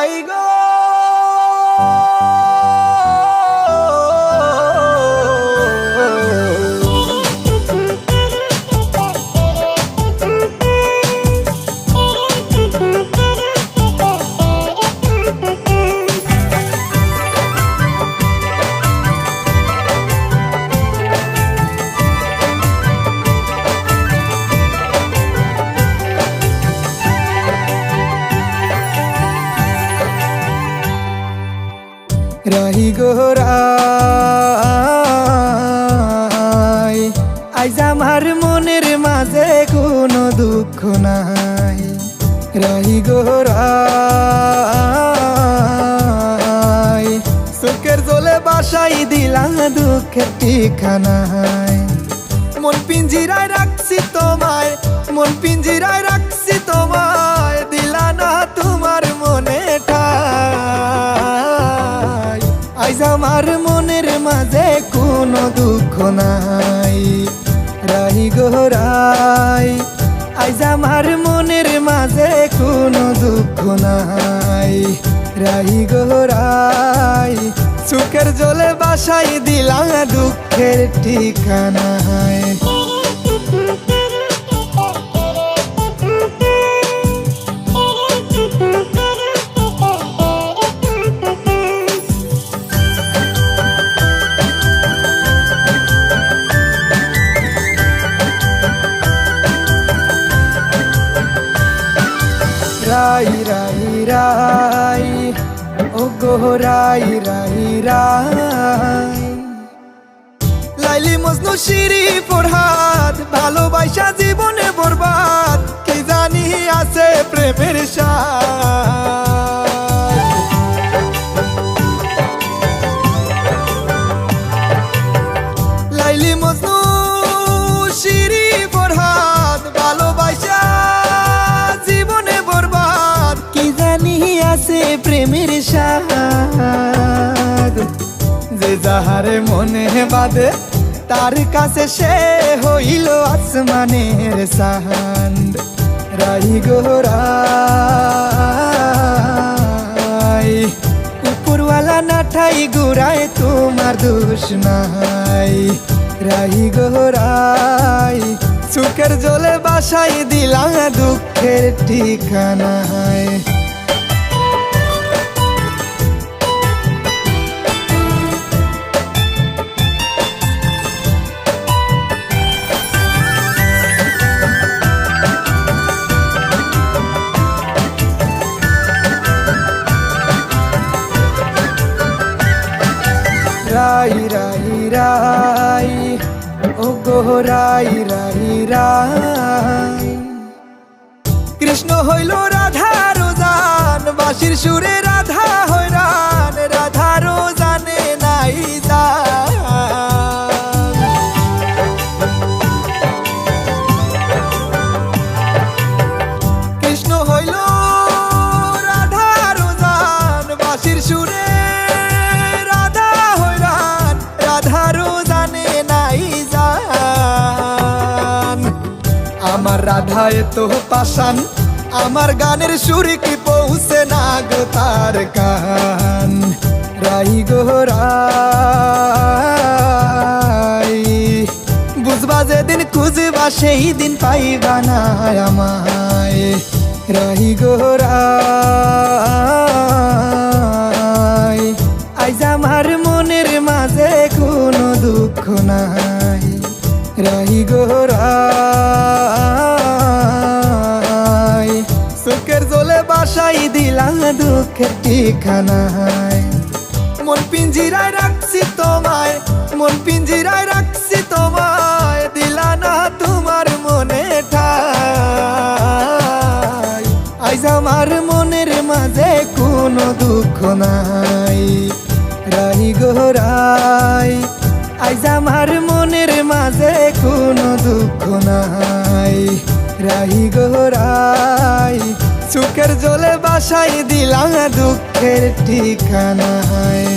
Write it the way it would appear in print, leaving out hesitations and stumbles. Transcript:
রাই গো রাহি গো রাই আইজ আমার মনের মাঝে কোনো দুঃখ নাই রাহি গো রাই চোখের জলে বাসাই দিলা দুঃখের ঠিকানায় মন পিঞ্জিরায় রাখছি তোমায় মন পিঞ্জিরায় রাখছি তোমায় দিলা না তোমার মনে ঠাই আইজ আমার মনের মাঝে কোনো দুঃখ নাই রাহি গো রাই আইজ আমার মনের মাঝে কোনো দুঃখ নাই রাহি গো রাই চোখের জলে বাসাই দিলা দুঃখের ঠিকানায় রাই রাই রাই ও গো রাই রাই রাই লাইলি মজনু শিরি ফরহাদ ভালোবাসা জীবনে বরবাদ কি জানি আছে প্রেমের স্বাদ লাইলি মজনু শিরি ফরহাদ ভালোবাসা জীবনে বরবাদ কি জানি আছে প্রেমের স্বাদ যে যাহারে মনে বাদে তার কাছে সে হইল আসমানের চাঁদ রাই গো রাই উপরওয়ালা না ঠাই গুড়ায় তোমার দোষ নাই রাই গো রাই চোখের জলে বাসাই দিলা দুঃখের ঠিকানায় রাই রাই রাই ও গো রাই রাই রাই কৃষ্ণ হইল রাধার জান বাঁশির সুরে রাধা হইরান রাধার জানে নাই জান কৃষ্ণ হইল রাধার জান বাঁশির সুরে আমার রাধা তো পাশান আমার গানের সুর কি পৌঁছে না গো তার কান রাই গো রাই বুঝবা যেদিন খুঁজবা সেই দিন পাইবা না আমায় রাই গো রাই আইজ আমার মনের মাঝে কোনো দুঃখ নাই রাই গো রাই চোখের জলে বাসাই দিলা দুঃখের ঠিকানায় মন পিঞ্জিরায় রাখছি তোমায় মন পিঞ্জিরায় রাখছি তোমায় দিলা না তোমার মনে ঠাই আইজ আমার মনের মাঝে কোনো দুঃখ নাই রাই গো রাই আইজ আমার মনের মাঝে কোনো দুঃখ নাই রাই গো রাই চোখের জলে বাসাই দিলা দুঃখের ঠিকানায়।